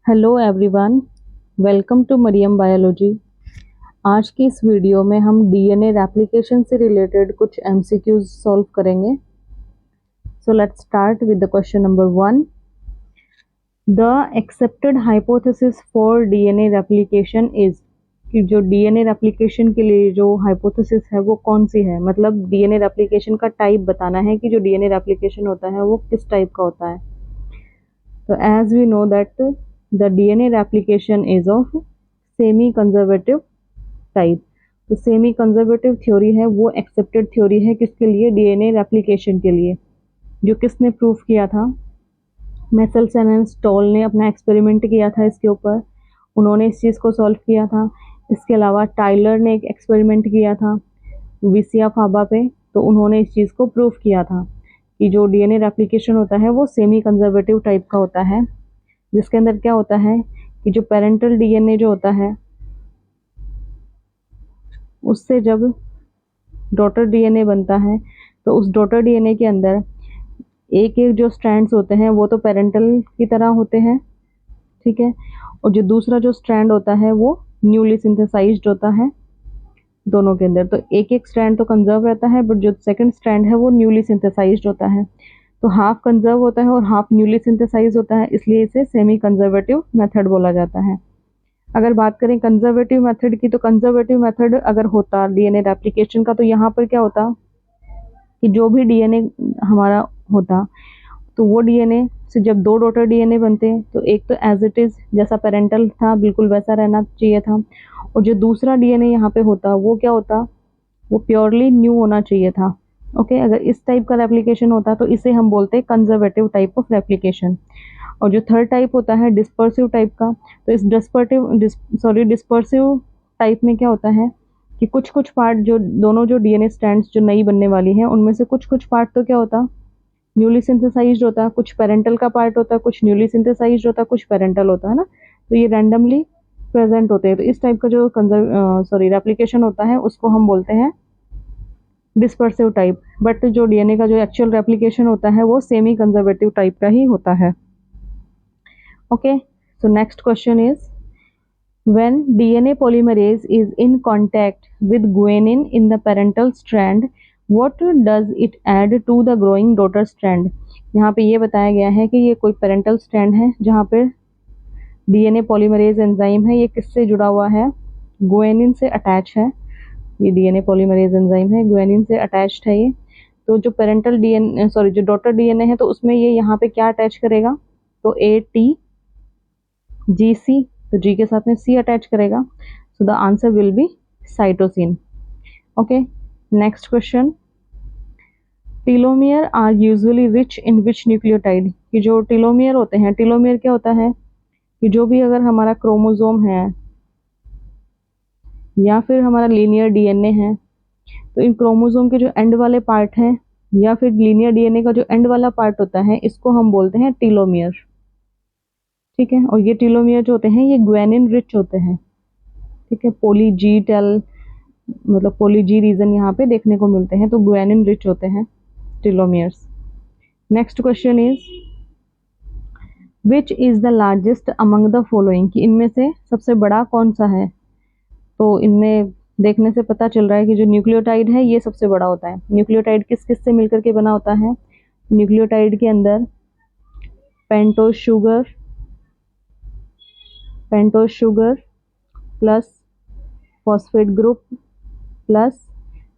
Hello everyone, welcome to Mariam biology. आज की इस वीडियो में हम डीएनए रेप्लिकेशन से रिलेटेड कुछ एमसीक्यूज सॉल्व करेंगे। So let's start with the question number 1। The accepted hypothesis for DNA replication is, कि जो डीएनए रेप्लिकेशन के लिए जो हाइपोथेसिस है वो कौन सी है, मतलब डीएनए रेप्लिकेशन का टाइप बताना है कि जो डीएनए रेप्लिकेशन होता है वो किस टाइप का होता है। So as we know that the DNA replication is of semi conservative type. तो सेमी कंजर्वेटिव थ्योरी है वो एक्सेप्टेड थ्योरी है किसके लिए? डीएनए रेप्लिकेशन के लिए। जो किसने प्रूफ किया था? मेसल्सन एंड स्टॉल ने अपना एक्सपेरिमेंट किया था इसके ऊपर, उन्होंने इस चीज़ को सॉल्व किया था। इसके अलावा टाइलर ने एक एक्सपेरिमेंट किया था विसिया फाबा पे, तो उन्होंने इस चीज़ को प्रूफ किया था कि जो डीएनए रेप्लिकेशन होता है वो सेमी कंजर्वेटिव टाइप का होता है, जिसके अंदर क्या होता है कि जो पेरेंटल डीएनए जो होता है उससे जब डॉटर डीएनए बनता है तो उस डॉटर डीएनए के अंदर एक एक जो स्ट्रैंड्स होते हैं वो तो पेरेंटल की तरह होते हैं, ठीक है, और जो दूसरा जो स्ट्रैंड होता है वो न्यूली सिंथेसाइज्ड होता है दोनों के अंदर। तो एक एक स्ट्रैंड तो कंजर्व रहता है, बट जो सेकंड स्ट्रैंड है वो न्यूली सिंथेसाइज्ड होता है। तो हाफ कंजर्व होता है और हाफ न्यूली सिंथेसाइज होता है, इसलिए इसे सेमी कंजर्वेटिव मेथड बोला जाता है। अगर बात करें कंजर्वेटिव मेथड की, तो कंजर्वेटिव मेथड अगर होता डीएनए रेप्लिकेशन का, तो यहाँ पर क्या होता कि जो भी डीएनए हमारा होता तो वो डीएनए से जब दो डॉटर डीएनए बनते हैं तो एक तो एज इट इज जैसा पेरेंटल था बिल्कुल वैसा रहना चाहिए था, और जो दूसरा डीएनए यहाँ पे होता वो क्या होता, वो प्योरली न्यू होना चाहिए था। ओके, अगर इस टाइप का रेप्लिकेशन होता तो इसे हम बोलते हैं कंजर्वेटिव टाइप ऑफ रेप्लिकेशन। और जो थर्ड टाइप होता है डिस्पर्सिव टाइप का, तो इस डिस्पर्सिव टाइप में क्या होता है कि कुछ कुछ पार्ट जो दोनों जो डीएनए स्ट्रैंड्स जो नई बनने वाली हैं उनमें से कुछ कुछ पार्ट तो क्या होता, न्यूली सिंथेसाइज्ड होता, कुछ पेरेंटल का पार्ट होता, कुछ न्यूली सिंथेसाइज्ड होता, कुछ पेरेंटल होता है ना। तो ये रैंडमली प्रेजेंट होते हैं। तो इस टाइप का जो रेप्लिकेशन होता है उसको हम बोलते हैं डिस्पर्सिव टाइप। बट जो डीएनए का जो एक्चुअल रेप्लिकेशन होता है वो सेमी कंजर्वेटिव टाइप का ही होता है। Okay, so next question is, when DNA polymerase is in contact with guanine in the parental strand, what does it add to the growing daughter strand? यहाँ पे ये बताया गया है कि ये कोई पेरेंटल स्ट्रैंड है जहाँ पे डीएनए पॉलीमरेज एंजाइम है, ये किससे जुड़ा हुआ है? गुआनिन से अटैच है। ये डीएनए पॉलीमरेज एंजाइम है, गुआनिन से अटैच्ड है ये। तो जो पेरेंटल डीएनए जो डॉटर डीएनए है तो उसमें ये यहाँ पे क्या अटैच करेगा? तो AT GC, तो G के साथ में C अटैच करेगा। So the answer will be cytosine. Okay, next question, telomere are usually rich in which nucleotide? कि जो टीलोमियर होते हैं, टीलोमियर क्या होता है कि जो भी अगर हमारा क्रोमोसोम है या फिर हमारा लीनियर डीएनए है, तो इन क्रोमोसोम के जो एंड वाले पार्ट हैं या फिर लीनियर डीएनए का जो एंड वाला पार्ट होता है इसको हम बोलते हैं टीलोमियर, ठीक है। और ये टीलोमियर जो होते हैं ये ग्वेनिन रिच होते हैं, ठीक है। पोली जी टेल मतलब पोली जी रीजन यहाँ पे देखने को मिलते हैं, तो ग्वेनिन रिच होते हैं telomeres. Next question is, which is the largest among the following? कि इनमें से सबसे बड़ा कौन सा है? तो इनमें देखने से पता चल रहा है कि जो न्यूक्लियोटाइड है ये सबसे बड़ा होता है। न्यूक्लियोटाइड किस किस से मिलकर के बना होता है? न्यूक्लियोटाइड के अंदर pentose sugar plus phosphate group plus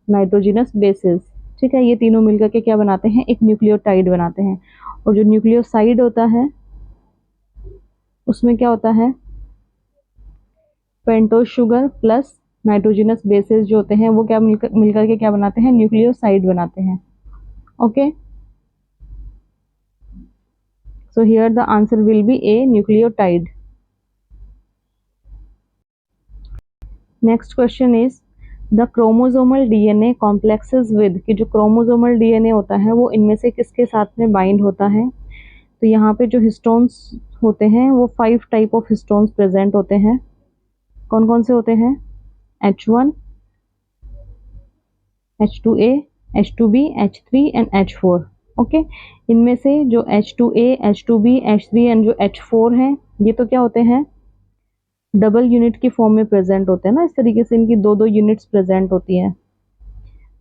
nitrogenous basis, ठीक है, ये तीनों मिलकर के क्या बनाते हैं? एक न्यूक्लियोटाइड बनाते हैं। और जो न्यूक्लियोसाइड होता है उसमें क्या होता है? Pentose sugar plus nitrogenous basis जो होते हैं वो क्या मिलकर के क्या बनाते हैं? न्यूक्लियोसाइड बनाते हैं। Okay, so here the answer will B A, nucleotide. Next question is, the chromosomal DNA complexes with? कि जो क्रोमोसोमल डीएनए होता है वो इनमें से किसके साथ में बाइंड होता है? तो यहाँ पे जो हिस्टोन्स होते हैं वो 5 टाइप ऑफ हिस्टोन्स प्रेजेंट होते हैं। कौन कौन से होते हैं? H1, H2A, H2B, H3 and H4। Okay, इनमें से जो H2A, H2B, H3 एंड जो H4 है ये तो क्या होते हैं, डबल यूनिट की फॉर्म में प्रेजेंट होते हैं ना, इस तरीके से इनकी दो दो यूनिट्स प्रेजेंट होती हैं,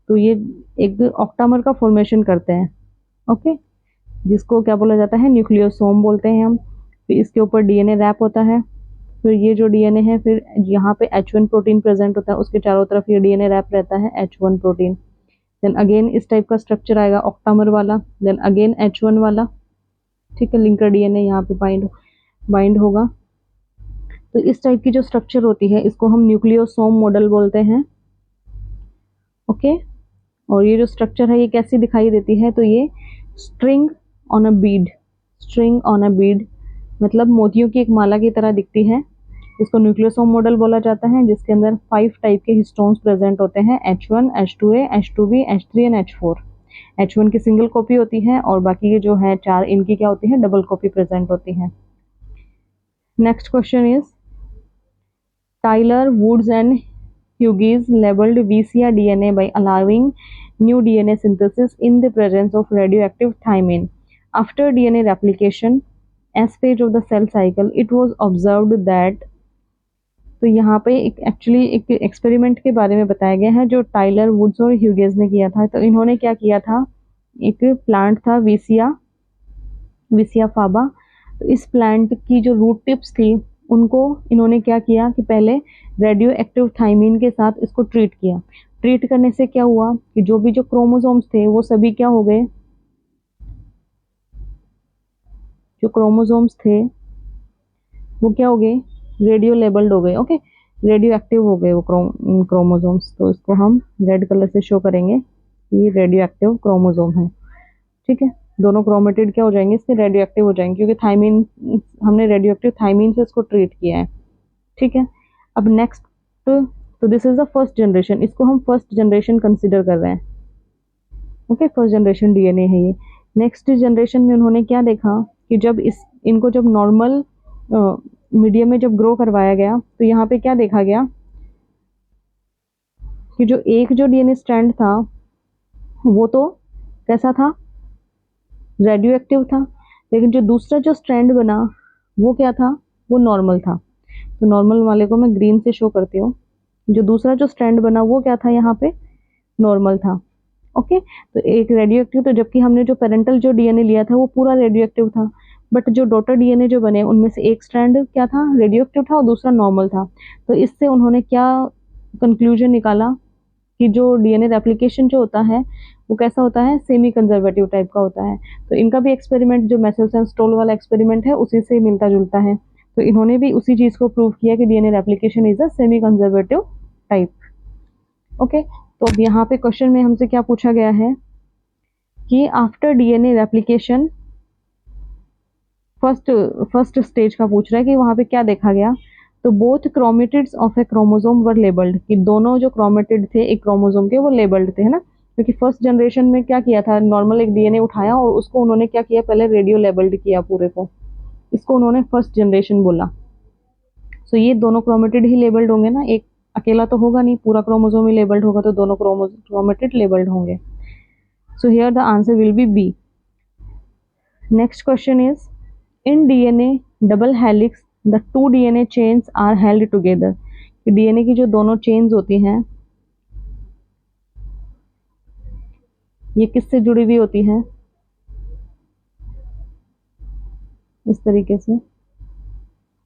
तो ये एक ऑक्टामर का फॉर्मेशन करते हैं। ओके, जिसको क्या बोला जाता है, न्यूक्लियोसोम बोलते हैं हम। फिर इसके ऊपर डीएनए रैप होता है, फिर ये जो डीएनए है, फिर यहाँ पे H1 प्रोटीन प्रेजेंट होता है, उसके चारों तरफ ये डीएनए रैप रहता है H1 प्रोटीन। देन अगेन इस टाइप का स्ट्रक्चर आएगा ऑक्टामर वाला, देन अगेन H1 वाला, ठीक है, लिंकर डीएनए यहाँ पे बाइंड होगा। तो इस टाइप की जो स्ट्रक्चर होती है इसको हम न्यूक्लियोसोम मॉडल बोलते हैं। ओके, और ये जो स्ट्रक्चर है ये कैसी दिखाई देती है, तो ये string on a Beed, string on a Beed मतलब मोतियों की एक माला की तरह दिखती है। इसको न्यूक्लियोसोम मॉडल बोला जाता है, जिसके अंदर 5 टाइप के हिस्टोन्स प्रेजेंट होते हैं, H1, H2A, H2B, H3 and H4। H1 की सिंगल कॉपी होती है और बाकी ये जो है 4 इनकी क्या होती है, डबल कॉपी प्रेजेंट होती है। Next question is Tyler, Woods and Hughes labeled VCR DNA by allowing new DNA synthesis in the presence of radioactive thymine. After DNA replication, S phase of the cell cycle, it was observed that, तो यहाँ पे एक actually एक experiment के बारे में बताया गया है जो टाइलर, वुड्स और ह्यूगेस ने किया था। तो इन्होंने क्या किया था, एक प्लांट था विसिया फाबा, तो इस प्लांट की जो रूट टिप्स थी उनको इन्होंने क्या किया कि पहले रेडियो एक्टिव थाइमिन के साथ इसको ट्रीट किया। ट्रीट करने से क्या हुआ कि जो भी जो क्रोमोसोम्स थे वो सभी क्या हो गए, जो क्रोमोसोम्स थे वो क्या हो गए, रेडियो लेबल्ड हो गए। ओके, रेडियो एक्टिव हो गए वो क्रोमोसोम्स। तो इसको हम रेड कलर से शो करेंगे, ये रेडियो एक्टिव क्रोमोसोम है। ठीक है, दोनों क्रोमेटिड क्या हो जाएंगे, इसके रेडियो एक्टिव हो जाएंगे, क्योंकि थाइमिन, हमने रेडियो एक्टिव थाइमिन से इसको ट्रीट किया है। ठीक है, अब नेक्स्ट, तो this is the first generation, इसको हम फर्स्ट जनरेशन कंसिडर कर रहे हैं। ओके, फर्स्ट जनरेशन डीएनए है ये। नेक्स्ट जनरेशन में उन्होंने क्या देखा कि जब इनको जब नॉर्मल मीडियम में जब ग्रो करवाया गया तो यहाँ पे क्या देखा गया कि जो एक जो डीएनए स्ट्रैंड था वो तो कैसा था, रेडियो एक्टिव था, लेकिन जो दूसरा जो स्ट्रैंड बना वो क्या था, वो नॉर्मल था। तो नॉर्मल वाले को मैं ग्रीन से शो करती हूँ, जो दूसरा जो स्ट्रैंड बना वो क्या था, यहाँ पे नॉर्मल था। ओके, तो एक रेडियो एक्टिव, तो जबकि हमने जो पेरेंटल जो डीएनए लिया था वो पूरा रेडियो एक्टिव था, बट जो डॉटर डीएनए जो बने उनमें से एक स्ट्रैंड क्या था, रेडियो एक्टिव था और दूसरा नॉर्मल था। तो इससे उन्होंने क्या कंक्लूजन निकाला कि जो डीएनए रेप्लिकेशन जो होता है वो कैसा होता है, सेमी कंजर्वेटिव टाइप का होता है। तो इनका भी एक्सपेरिमेंट जो मेसेल्सन स्टोल वाला एक्सपेरिमेंट है उसी से मिलता जुलता है। तो इन्होंने भी उसी चीज को प्रूव किया कि DNA replication is a semi conservative type. Okay, तो अब यहाँ पे क्वेश्चन में हमसे क्या पूछा गया है कि after DNA replication, first stage का पूछ रहा है कि वहां पे क्या देखा गया। तो both chromatids of A chromosome were labelled, कि दोनों जो क्रोमेटिड थे एक क्रोमोसोम के वो लेबल्ड थे, है ना, क्योंकि फर्स्ट जनरेशन में क्या किया था, नॉर्मल एक डीएनए उठाया और उसको उन्होंने क्या किया, पहले रेडियो लेबल्ड किया पूरे को, इसको उन्होंने फर्स्ट जनरेशन बोला। सो ये दोनों क्रोमेटिड ही लेबल्ड होंगे ना, एक अकेला तो होगा नहीं, पूरा क्रोमोसोम ही लेबल्ड होगा, तो दोनों क्रोमेटिड लेबल्ड होंगे। So here the answer will be B. Next question is in DNA double helix the 2 DNA chains are held together, DNA की जो दोनों चेन्स होती हैं ये किससे जुड़ी हुई होती हैं, इस तरीके से।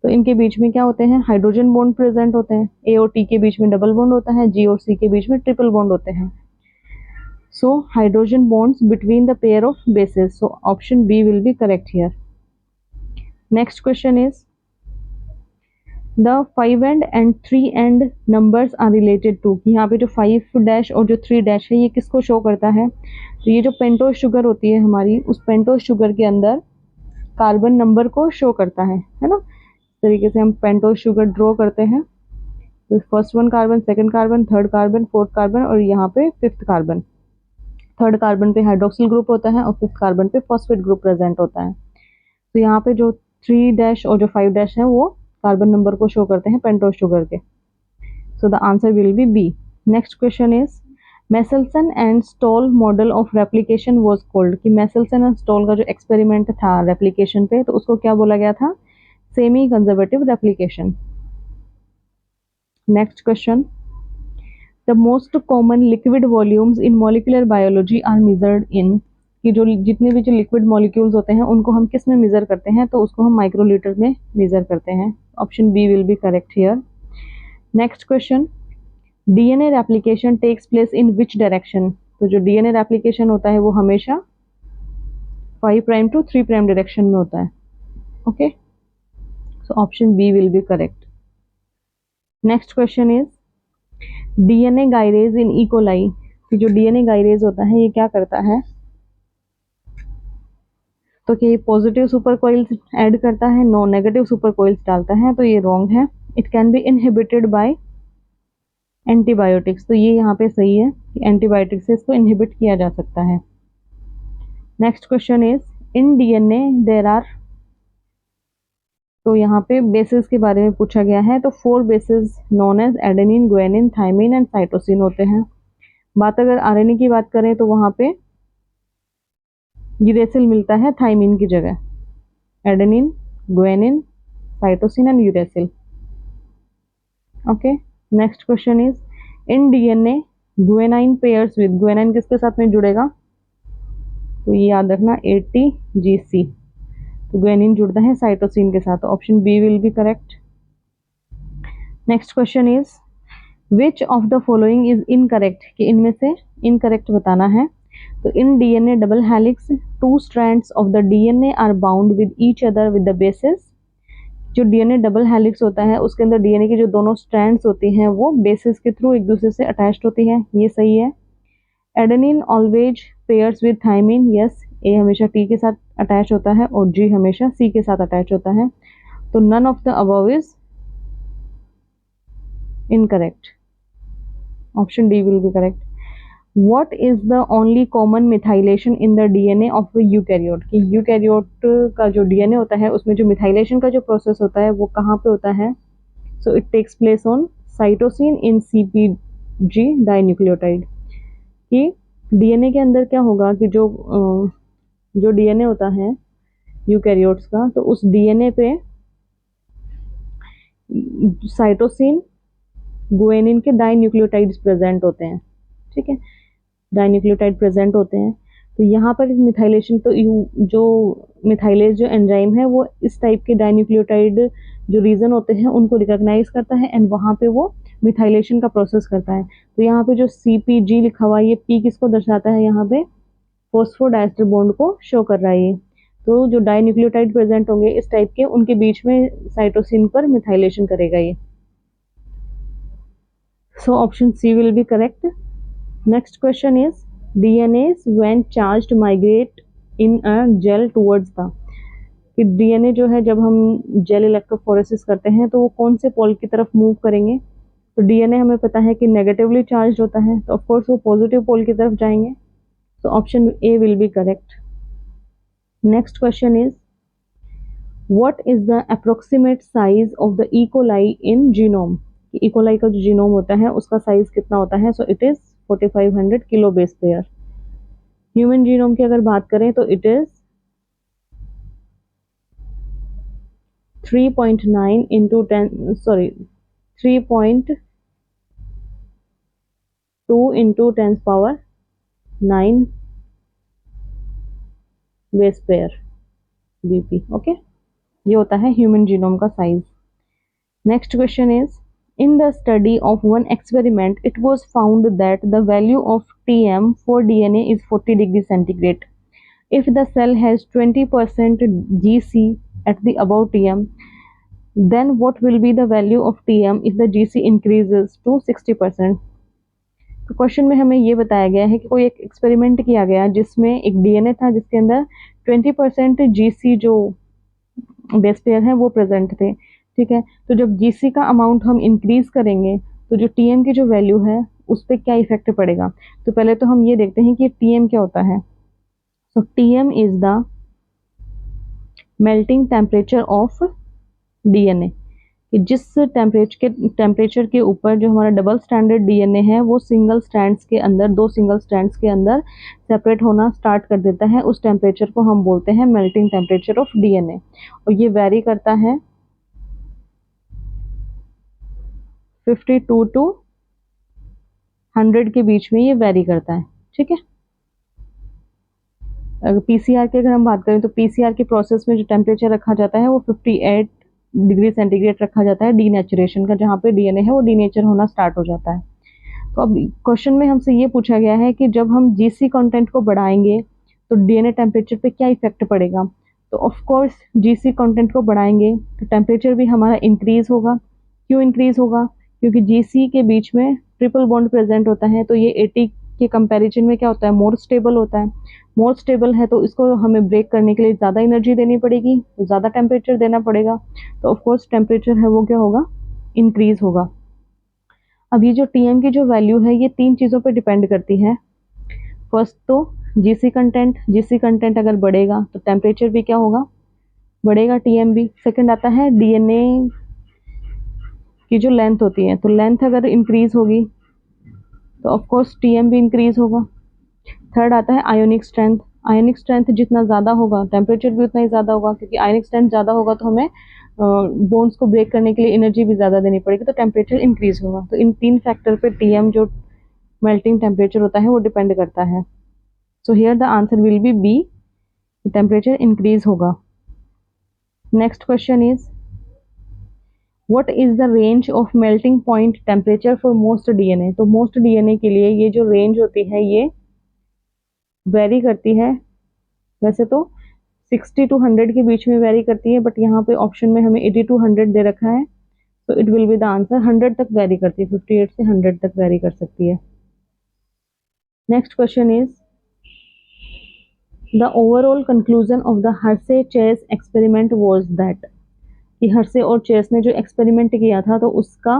तो इनके बीच में क्या होते हैं, हाइड्रोजन बॉन्ड प्रेजेंट होते हैं, ए और टी के बीच में डबल बॉन्ड होता है, जी और सी के बीच में ट्रिपल बॉन्ड होते हैं। So hydrogen bonds between the pair of bases, so option B will be correct here. Next question is the 5 end 3 end numbers are related to, यहाँ पे जो 5 डैश और जो 3 डैश है ये किसको शो करता है, तो ये जो पेंटोज शुगर होती है हमारी, उस पेंटोज शुगर के अंदर कार्बन नंबर को शो करता है ना। इस तरीके से हम पेंटोज शुगर ड्रॉ करते हैं, तो first 1 carbon, second carbon, third carbon, fourth carbon और यहाँ पे 5th कार्बन। थर्ड कार्बन पे हाइड्रोक्सिल ग्रुप होता है और 5th कार्बन पे फॉस्फेट ग्रुप प्रेजेंट होता है। तो यहाँ पे जो 3 डैश और जो 5 डैश है वो कार्बन नंबर को शो करते हैं पेंटोज शुगर के। So the answer will be B. Next question is Meselson and Stahl model of replication was called, कि मेसेल्सन एंड स्टॉल का जो एक्सपेरिमेंट था रेप्लिकेशन पे तो उसको क्या बोला गया था, semi conservative replication. Next question, the most common liquid volumes in molecular biology are measured in, कि जो जितने भी जो लिक्विड मॉलिक्यूल्स होते हैं उनको हम किस में मेजर करते हैं, तो उसको हम माइक्रोलीटर में मेजर करते हैं। Option B will be correct here. Next question, DNA replication takes place in which direction, तो जो डीएनए रेप्लिकेशन होता है वो हमेशा 5 प्राइम टू 3 प्राइम डायरेक्शन में होता है। Okay, so option B will be correct. Next question is DNA gyrase in इकोलाई, कि जो डीएनए गायरेज होता है ये क्या करता है, तो कि पॉजिटिव सुपर कोइल्स ऐड करता है, नो नेगेटिव सुपर कोइल्स डालता है, तो ये रॉन्ग है। It can be inhibited by antibiotics, तो ये यहाँ पे सही है कि एंटीबायोटिक्स से इसको इनहिबिट किया जा सकता है। Next question is in DNA there are, तो यहाँ पे बेसिस के बारे में पूछा गया है, तो 4 bases known as adenine, guanine, thymine and cytosine होते हैं। बात अगर आरएनए की बात करें तो वहाँ पे यूरेसिल मिलता है थाइमिन की जगह, adenine, guanine, cytosine and uracil. Okay, next question is in DNA guanine pairs with, guanine किसके साथ में जुड़ेगा, तो ये याद रखना ATGC, तो ग्वानिन जुड़ता है साइटोसिन के साथ। Option B will be correct. Next question is which of the following is incorrect, कि इनमें से इनकरेक्ट बताना है। तो in DNA double helix 2 strands of the DNA are bound with each other with the bases, जो DNA double helix होता है उसके अंदर डीएनए की जो दोनों स्ट्रैंड्स होती हैं वो बेसिस के थ्रू एक दूसरे से अटैच्ड होती है, ये सही है। Adenine always pairs with thymine, yes, A हमेशा टी के साथ अटैच होता है और जी हमेशा सी के साथ अटैच होता है, तो none of the above is incorrect. Option D will be correct. What is the only common methylation in the DNA of a eukaryote, कि यूकैरियोट का जो डीएनए होता है उसमें जो मिथाइलेशन का जो प्रोसेस होता है वो कहाँ पे होता है, so it takes place on cytosine in CpG dinucleotide. कि डीएनए के अंदर क्या होगा कि जो डीएनए होता है यूकैरियोट्स का, तो उस डीएनए पे साइटोसिन, गुआनिन के डाइन्यूक्लियोटाइड्स प्रेजेंट होते हैं, ठीक है, डाइन्यूक्लियोटाइड प्रेजेंट होते हैं। तो यहाँ पर मिथाइलेशन, तो जो मिथाइलेज जो एंजाइम है वो इस टाइप के डाइन्यूक्लियोटाइड जो रीजन होते हैं उनको रिकॉग्नाइज करता है एंड वहाँ पे वो मिथाइलेशन का प्रोसेस करता है। तो यहाँ पे जो CpG लिखा हुआ है ये P किसको दर्शाता है, यहाँ पे फॉस्फोडाइस्टर बॉन्ड को शो कर रहा है ये। तो जो डाइन्यूक्लियोटाइड प्रेजेंट होंगे इस टाइप के, उनके बीच में साइटोसिन पर मिथाइलेशन करेगा ये। So option C will be correct. Next question is DNAs when charged migrate in a gel towards the, कि DNA जो है जब हम जेल इलेक्ट्रोफोरेसिस करते हैं तो वो कौन से पोल की तरफ मूव करेंगे, तो DNA हमें पता है कि नेगेटिवली चार्ज होता है, तो ऑफ कोर्स वो पॉजिटिव पोल की तरफ जाएंगे, तो option A will be correct. Next question is what is the approximate size of the E coli in genome, E coli का जो जीनोम होता है उसका साइज कितना होता है, so it is 4500 kilo base pair. Human genome की अगर बात करें तो it is 3.9 into 10 sorry 3.2 into 10 power 9 base pair BP। Okay, ये होता है ह्यूमन जीनोम का size. Next question is in the study of one experiment, it was found that the value of Tm for DNA is 40 degrees centigrade. If the cell has 20% GC at the above Tm, then what will be the value of Tm if the GC increases to 60%? तो question में हमें ये बताया गया है कि कोई एक एक्सपेरिमेंट किया गया जिसमें एक डीएनए था जिसके अंदर 20% GC जो बेस पेयर है वो प्रेजेंट थे, ठीक है। तो जब GC का अमाउंट हम इंक्रीज करेंगे तो जो TM की जो वैल्यू है उस पर क्या इफेक्ट पड़ेगा, तो पहले तो हम ये देखते हैं कि TM क्या होता है। सो TM is the melting temperature of DNA, कि जिस टेम्परेचर के ऊपर जो हमारा डबल स्टैंडर्ड DNA है वो सिंगल स्ट्रैंड्स के अंदर, 2 सिंगल स्ट्रैंड्स के अंदर सेपरेट होना स्टार्ट कर देता है, उस टेम्परेचर को हम बोलते हैं मेल्टिंग टेम्परेचर ऑफ DNA। और ये वेरी करता है 52 to 100 के बीच में ये वेरी करता है, ठीक है। अगर पीसीआर की अगर हम बात करें तो पीसीआर के प्रोसेस में जो टेम्परेचर रखा जाता है वो 58 डिग्री सेंटीग्रेड रखा जाता है डीनेचुरेशन का, जहाँ पे डीएनए है वो डीनेचर होना स्टार्ट हो जाता है। तो अब क्वेश्चन में हमसे ये पूछा गया है कि जब हम जीसी कंटेंट को बढ़ाएंगे तो डीएनए टेम्परेचर पे क्या इफेक्ट पड़ेगा। तो ऑफ कोर्स जीसी कंटेंट को बढ़ाएंगे तो टेम्परेचर भी हमारा इंक्रीज होगा। क्यों इंक्रीज होगा? क्योंकि जीसी के बीच में ट्रिपल बॉन्ड प्रेजेंट होता है, तो ये 80 के कंपैरिजन में क्या होता है, मोर स्टेबल होता है। मोर स्टेबल है तो इसको हमें ब्रेक करने के लिए ज़्यादा एनर्जी देनी पड़ेगी, तो ज़्यादा टेम्परेचर देना पड़ेगा, तो ऑफ कोर्स टेम्परेचर है वो क्या होगा, इंक्रीज होगा। अब ये जो टीएम की जो वैल्यू है ये 3 चीज़ों पे डिपेंड करती है। फर्स्ट तो जीसी कंटेंट अगर बढ़ेगा तो टेम्परेचर भी क्या होगा, बढ़ेगा, टीएम भी। सेकंड आता है डीएनए की जो लेंथ होती है, तो लेंथ अगर इंक्रीज होगी तो ऑफ कोर्स टीएम भी इंक्रीज होगा। थर्ड आता है आयोनिक स्ट्रेंथ। आयोनिक स्ट्रेंथ जितना ज़्यादा होगा टेम्परेचर भी उतना ही ज़्यादा होगा, क्योंकि आयोनिक स्ट्रेंथ ज़्यादा होगा तो हमें बोन्स को ब्रेक करने के लिए एनर्जी भी ज़्यादा देनी पड़ेगी, तो टेम्परेचर इंक्रीज होगा। तो इन 3 फैक्टर पे टीएम जो मेल्टिंग टेम्परेचर होता है वो डिपेंड करता है। So here the answer will be B, temperature increase होगा। Next question is what is the range of melting point temperature for most DNA. तो मोस्ट डीएनए के लिए ये जो रेंज होती है ये वेरी करती है। वैसे तो 60 to 100 के बीच में वेरी करती है, बट यहाँ पे ऑप्शन में हमें 80 to 100 दे रखा है, तो it will be the answer 100 तक वेरी करती है, 58 से 100 तक वेरी कर सकती है। Next question is the overall conclusion of the Hershey chess experiment was that. कि हर्से और चेस ने जो एक्सपेरिमेंट किया था तो उसका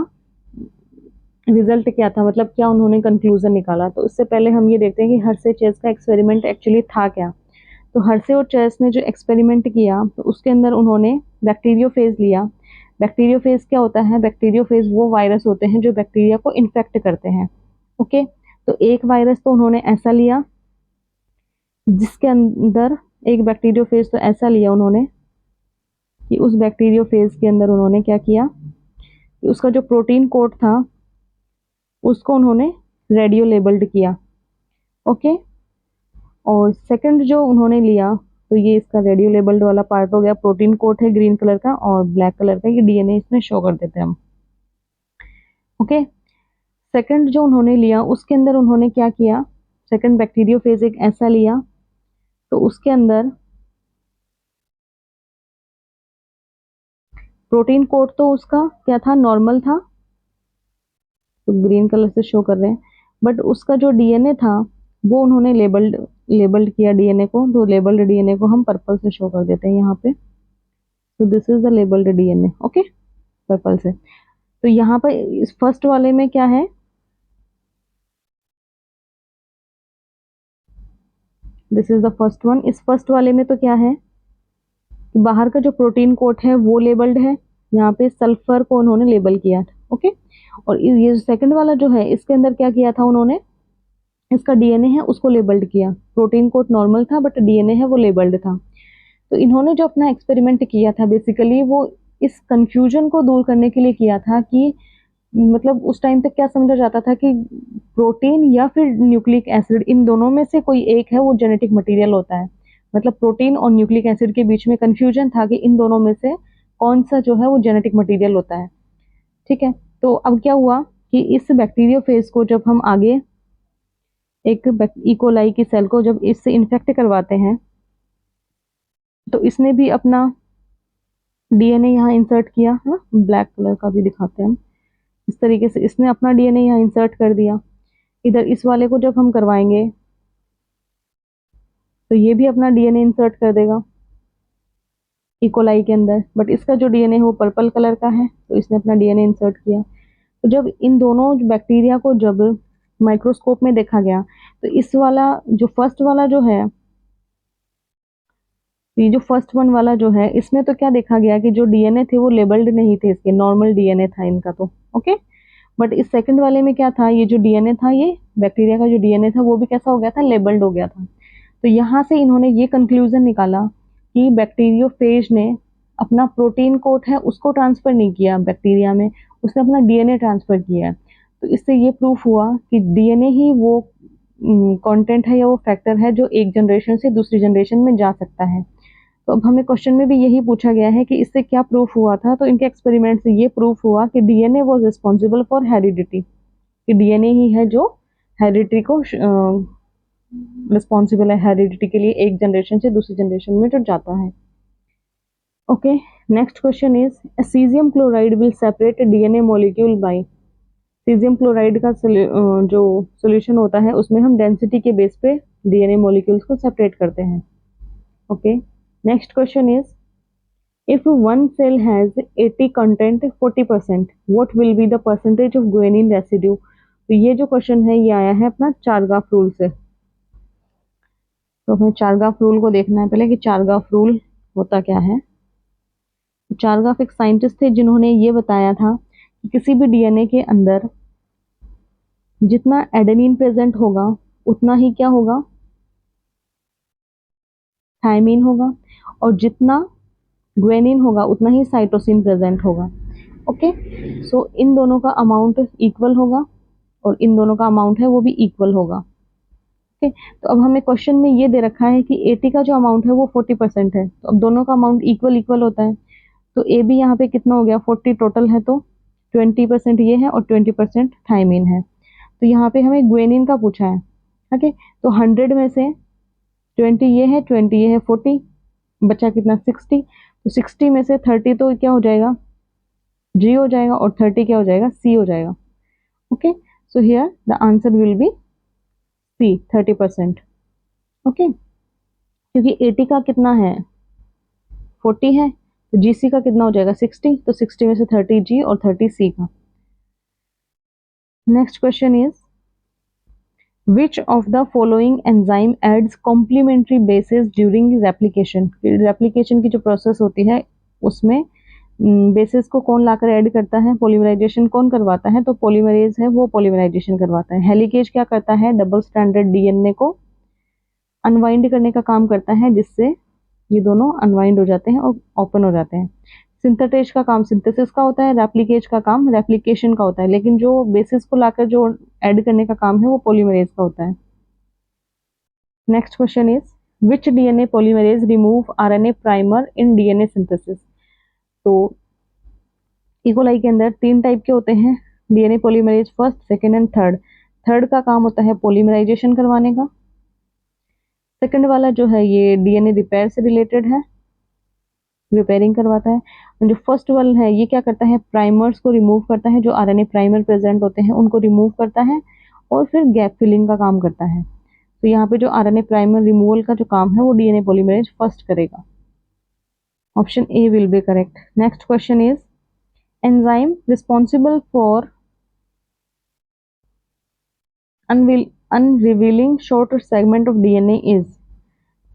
रिजल्ट क्या था, मतलब क्या उन्होंने कंक्लूजन निकाला। तो इससे पहले हम ये देखते हैं कि हर्से चेस का एक्सपेरिमेंट एक्चुअली था क्या। तो हर्से और चेस ने जो एक्सपेरिमेंट किया तो उसके अंदर उन्होंने बैक्टीरियोफेज लिया। बैक्टीरियोफेज क्या होता है? बैक्टीरियोफेज वो वायरस होते हैं जो बैक्टीरिया को इन्फेक्ट करते हैं। ओके, तो एक वायरस तो उन्होंने ऐसा लिया जिसके अंदर एक बैक्टीरियोफेज तो ऐसा लिया उन्होंने कि उस बैक्टीरियोफेज के अंदर उन्होंने क्या किया कि उसका जो प्रोटीन कोड था उसको उन्होंने रेडियो लेबल्ड किया। ओके, और सेकंड जो उन्होंने लिया तो ये इसका रेडियो लेबल्ड वाला पार्ट हो गया, प्रोटीन कोड है ग्रीन कलर का और ब्लैक कलर का, ये डीएनए इसमें शो कर देते हैं हम। ओके, सेकंड जो उन्होंने लिया उसके अंदर उन्होंने क्या किया, सेकंड बैक्टीरियोफेज एक ऐसा लिया तो उसके अंदर प्रोटीन कोड तो उसका क्या था, नॉर्मल था, तो ग्रीन कलर से शो कर रहे हैं, बट उसका जो डीएनए था वो उन्होंने लेबल्ड किया डीएनए को, तो लेबल्ड डीएनए को हम पर्पल से शो कर देते हैं यहाँ पे। तो this is the labelled DNA, okay, purple से। तो यहाँ पर इस फर्स्ट वाले में क्या है, this is the first one. इस फर्स्ट वाले में तो क्या है कि बाहर का जो प्रोटीन कोट है वो लेबल्ड है, यहाँ पे सल्फर को उन्होंने लेबल किया, ओके। और ये सेकंड वाला जो है इसके अंदर क्या किया था उन्होंने, इसका डीएनए है उसको लेबल्ड किया, प्रोटीन कोड नॉर्मल था बट डीएनए है वो लेबल्ड था। तो इन्होंने जो अपना एक्सपेरिमेंट किया था बेसिकली वो इस कंफ्यूजन को दूर करने के लिए किया था कि मतलब उस टाइम तक क्या समझा जाता था कि प्रोटीन या फिर न्यूक्लिक एसिड इन दोनों में से कोई एक है वो जेनेटिक मटेरियल होता है। मतलब प्रोटीन और न्यूक्लिक एसिड के बीच में कंफ्यूजन था कि इन दोनों में से कौन सा जो है वो जेनेटिक मटेरियल होता है, ठीक है। तो अब क्या हुआ कि इस बैक्टीरियोफेज को जब हम आगे एक इकोलाई की सेल को जब इससे इन्फेक्ट करवाते हैं तो इसने भी अपना डीएनए यहाँ इंसर्ट किया है, ब्लैक कलर का भी दिखाते हैं हम, इस तरीके से इसने अपना डीएनए यहाँ इंसर्ट कर दिया। इधर इस वाले को जब हम करवाएंगे तो ये भी अपना डीएनए इंसर्ट कर देगा इकोलाई के अंदर, बट इसका जो डीएनए है वो पर्पल कलर का है तो इसने अपना डीएनए इंसर्ट किया। तो जब इन दोनों बैक्टीरिया को जब माइक्रोस्कोप में देखा गया तो इस वाला जो फर्स्ट वाला जो है, ये जो फर्स्ट वन वाला जो है इसमें तो क्या देखा गया कि जो डीएनए थे वो लेबल्ड नहीं थे, इसके नॉर्मल डीएनए था इनका, तो ओके। बट इस सेकंड वाले में क्या था, ये जो डीएनए था ये बैक्टीरिया का जो डीएनए था वो भी कैसा हो गया था, लेबल्ड हो गया था। तो यहाँ से इन्होंने ये कंक्लूजन निकाला कि बैक्टीरियोफेज ने अपना प्रोटीन कोड है उसको ट्रांसफर नहीं किया बैक्टीरिया में, उसने अपना डीएनए ट्रांसफर किया है। तो इससे ये प्रूफ हुआ कि डीएनए ही वो कंटेंट है या वो फैक्टर है जो एक जनरेशन से दूसरी जनरेशन में जा सकता है। तो अब हमें क्वेश्चन में भी यही पूछा गया है कि इससे क्या प्रूफ हुआ था, तो इनके एक्सपेरिमेंट से ये प्रूफ हुआ कि DNA was responsible for heredity, कि डीएनए ही है जो हेरिडिटी को रिस्पॉन्सिबल है, हेरिडिटी के लिए एक जनरेशन से दूसरी जनरेशन में जो जाता है। Okay, next question is caesium chloride will separate DNA molecule by. Caesium chloride का जो सोल्यूशन होता है उसमें हम डेंसिटी के बेस पे डीएनए मॉलिक्यूल्स को सेपरेट करते हैं। Okay, next question is if one cell has 80 content 40%, what will be the percentage of guanine residue? तो ये जो क्वेश्चन है ये आया है अपना चारगाफ रूल से। तो हमें चारगाफ रूल को देखना है पहले कि चारगाफ रूल होता क्या है। चारगाफ एक साइंटिस्ट थे जिन्होंने ये बताया था कि किसी भी डीएनए के अंदर जितना एडेनिन प्रेजेंट होगा उतना ही क्या होगा, थायमीन होगा, और जितना ग्वेनिन होगा उतना ही साइटोसिन प्रेजेंट होगा। ओके, सो इन दोनों का अमाउंट इक्वल होगा और इन दोनों का अमाउंट है वो भी इक्वल होगा। ओके, तो अब हमें क्वेश्चन में ये दे रखा है कि 80 का जो अमाउंट है वो 40% है, तो अब दोनों का अमाउंट इक्वल इक्वल होता है। तो ए बी यहाँ पे कितना हो गया, 40 टोटल है, तो 20% ये है और 20% थायमीन है। तो यहाँ पे हमें ग्वेनिन का पूछा है। ओके, तो 100 में से 20 ये है, 20 ये है, 40 बचा कितना, 60। तो 60 में से 30 तो क्या हो जाएगा, जी हो जाएगा, और 30 क्या हो जाएगा, सी हो जाएगा। Okay, so here the answer will be C, 30%। Okay, क्योंकि 80 का कितना है, 40 है, तो जीसी का कितना हो जाएगा, 60। तो 60 में से 30 जी और 30 सी का। Next question is which of the following enzyme adds complementary bases during replication. Replication की जो प्रोसेस होती है उसमें बेसिस को कौन लाकर ऐड करता है, पॉलीमराइजेशन कौन करवाता है, तो पॉलीमरेज है वो पॉलीमराइजेशन करवाता है। हेलिकेज क्या करता है, डबल स्टैंडर्ड डीएनए को अनवाइंड करने का काम करता है, जिससे ये दोनों अनवाइंड हो जाते हैं और ओपन हो जाते हैं। सिंथेटेज का काम सिंथेसिस का होता है, रेप्लिकेज का काम रेप्लिकेशन का होता है, लेकिन जो बेसिस को लाकर जो ऐड करने का काम है वो पॉलीमरेज का होता है। Next question is which DNA polymerase remove RNA primer in DNA synthesis. तो इकोलाई के अंदर 3 टाइप के होते हैं DNA polymerase, first, second and third. Third का काम होता है पॉलीमराइजेशन करवाने का। सेकंड वाला जो है ये डीएनए रिपेयर से रिलेटेड है, रिपेयरिंग करवाता है। जो फर्स्ट वाला है ये क्या करता है, प्राइमर्स को रिमूव करता है, जो आरएनए प्राइमर प्रेजेंट होते हैं उनको रिमूव करता है और फिर गैप फिलिंग का काम करता है। तो यहाँ पे जो आरएनए प्राइमर रिमूवल का जो काम है वो डीएनए पॉलीमरेज फर्स्ट करेगा। Option A will be correct. Next question is enzyme responsible for unravelling short segment of DNA is,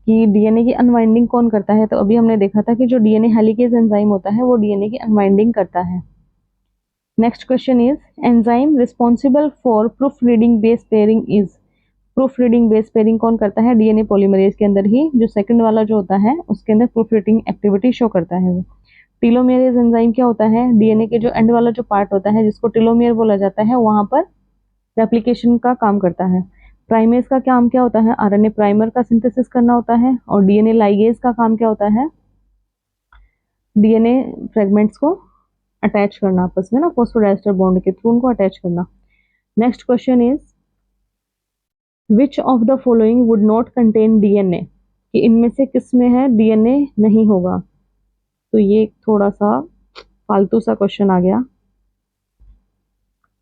कि डीएनए की अनवाइंडिंग कौन करता है। तो अभी हमने देखा था कि जो डीएनए हेलिकेज एंजाइम होता है वो डीएनए की अनवाइंडिंग करता है। Next question is enzyme responsible for proof reading base pairing is. Proof reading base pairing कौन करता है, डीएनए पॉलीमरेज के अंदर ही जो सेकंड वाला जो होता है उसके अंदर प्रूफ रीडिंग एक्टिविटी शो करता है वो। टीलोमेरेज एंजाइम क्या होता है, डीएनए के जो एंड वाला जो पार्ट होता है जिसको टीलोमेयर बोला जाता है वहां पर रेप्लिकेशन का काम करता है। प्राइमेज का काम क्या होता है, आरएनए प्राइमर का सिंथेसिस करना होता है। और डीएनए लाइगेज का काम क्या होता है, डीएनए फ्रेगमेंट्स को अटैच करना आपस में ना, फॉस्फोडाइस्टर बॉन्ड के थ्रू उनको अटैच करना। Next question is which of the following would not contain DNA, कि इनमें से किस में है डीएनए नहीं होगा। तो ये थोड़ा सा फालतू सा क्वेश्चन आ गया।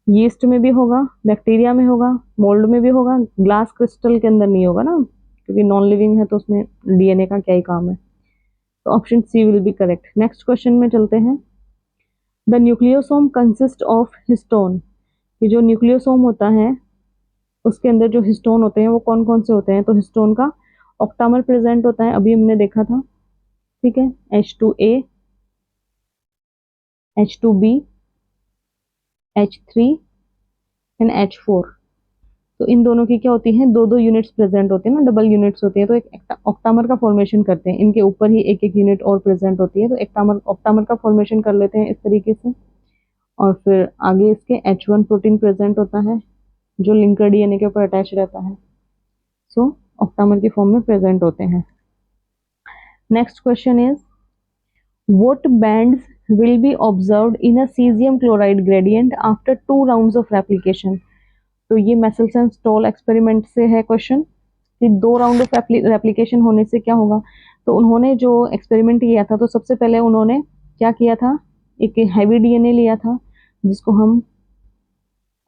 यीस्ट में भी होगा, बैक्टीरिया में होगा, मोल्ड में भी होगा, ग्लास क्रिस्टल के अंदर नहीं होगा ना, क्योंकि नॉन लिविंग है तो उसमें डीएनए का क्या ही काम है। तो option C will be correct. Next question में चलते हैं। The nucleosome consist of histone, ये जो न्यूक्लियोसोम होता है उसके अंदर जो हिस्टोन होते हैं वो कौन कौन से होते हैं। तो हिस्टोन का ऑक्टामर प्रेजेंट होता है, अभी हमने देखा था, ठीक है, H2A, H2B, H3 and H4। तो इन दोनों की क्या होती है, दो दो यूनिट्स प्रेजेंट होती है ना, डबल यूनिट्स होती है, तो एक ऑक्टामर का फॉर्मेशन करते हैं। इनके ऊपर ही एक एक यूनिट और प्रेजेंट होती है, तो ऑक्टामर का फॉर्मेशन कर लेते हैं इस तरीके से। और फिर आगे इसके H1 प्रोटीन प्रेजेंट होता है जो लिंकर डीएनए के ऊपर अटैच रहता है। सो ऑक्टामर की फॉर्म में प्रेजेंट होते हैं। Next question is what bands will be observed in a cesium chloride gradient after 2 rounds of replication। तो ये मेसेल्सन स्टॉल एक्सपेरिमेंट से है क्वेश्चन कि 2 राउंड ऑफ रेप्लिकेशन होने से क्या होगा। तो उन्होंने जो एक्सपेरिमेंट किया था, तो सबसे पहले उन्होंने क्या किया था, एक हैवी डीएनए लिया था जिसको हम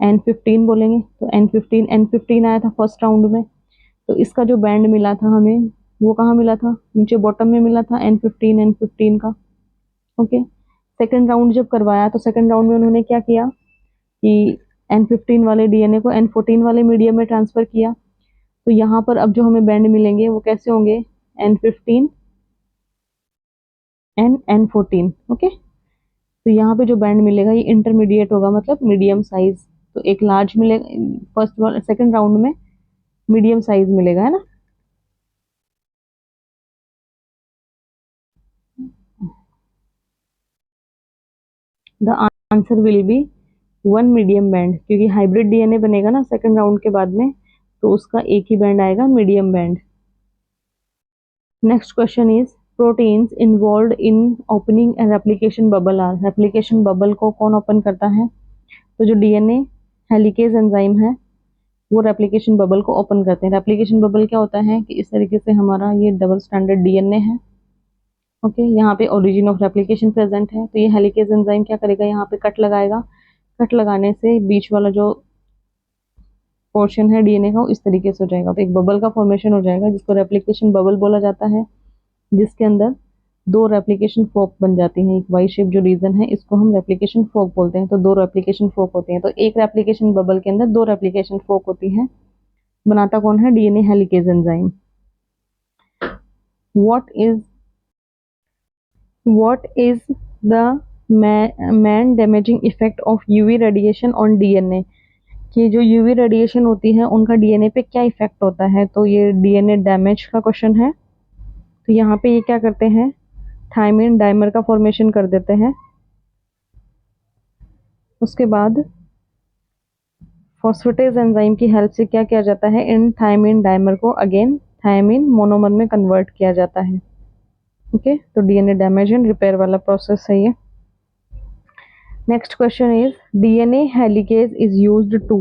N15 बोलेंगे। तो N15 आया था फर्स्ट राउंड में। तो इसका जो बैंड मिला था हमें, वो कहाँ मिला था, नीचे बॉटम में मिला था N15 का। ओके, सेकेंड राउंड जब करवाया तो सेकेंड राउंड में उन्होंने क्या किया कि N15 वाले डीएनए को N14 वाले मीडियम में ट्रांसफर किया। तो यहाँ पर अब जो हमें बैंड मिलेंगे वो कैसे होंगे, N15 एंड N14। ओके, तो यहाँ पे जो बैंड मिलेगा ये इंटरमीडिएट होगा, मतलब मीडियम साइज। तो एक लार्ज मिलेगा फर्स्ट सेकेंड राउंड में, मीडियम साइज मिलेगा, है ना। The answer will B 1 medium band, क्योंकि हाइब्रिड डीएनए बनेगा ना सेकेंड राउंड के बाद में, तो उसका एक ही बैंड आएगा, medium band. Next question is proteins involved in opening and replication bubble are. Replication bubble को कौन ओपन करता है, तो जो डीएनए हेलिकेज एंजाइम है वो रेप्लिकेशन बबल को ओपन करते हैं। रेप्लिकेशन बबल क्या होता है कि इस तरीके से हमारा ये डबल स्टैंडर्ड डीएनए है। ओके, यहाँ पे ओरिजिन ऑफ रेप्लिकेशन प्रेजेंट है, तो ये हेलिकेज एंजाइम क्या करेगा, यहाँ पे कट लगाएगा। कट लगाने से बीच वाला जो पोर्शन है डीएनए का वो इस तरीके से हो जाएगा, तो एक बबल का फॉर्मेशन हो जाएगा जिसको रेप्लिकेशन बबल बोला जाता है, जिसके अंदर 2 रेप्लिकेशन फोक बन जाती हैं। एक वाई शेप जो रीजन है इसको हम रेप्लिकेशन फोक बोलते हैं। तो 2 रेप्लिकेशन फोक होती हैं, तो एक रेप्लिकेशन बबल के अंदर 2 रेप्लिकेशन फोक होती हैं। बनाता कौन है, DNA helicase enzyme. What is the man damaging effect of UV radiation on DNA. कि जो यूवी रेडिएशन होती है उनका डीएनए पे क्या इफेक्ट होता है, तो ये डीएनए डैमेज का क्वेश्चन है। तो यहाँ पे ये क्या करते हैं, थायमिन डाइमर का फॉर्मेशन कर देते हैं। उसके बाद फॉस्फेटेज एंजाइम की हेल्प से क्या किया जाता है, इन थायमिन डाइमर को अगेन थायमिन मोनोमर में कन्वर्ट किया जाता है। ओके, तो डीएनए डैमेज एंड रिपेयर वाला प्रोसेस है ये। Next question is DNA helicase is used to.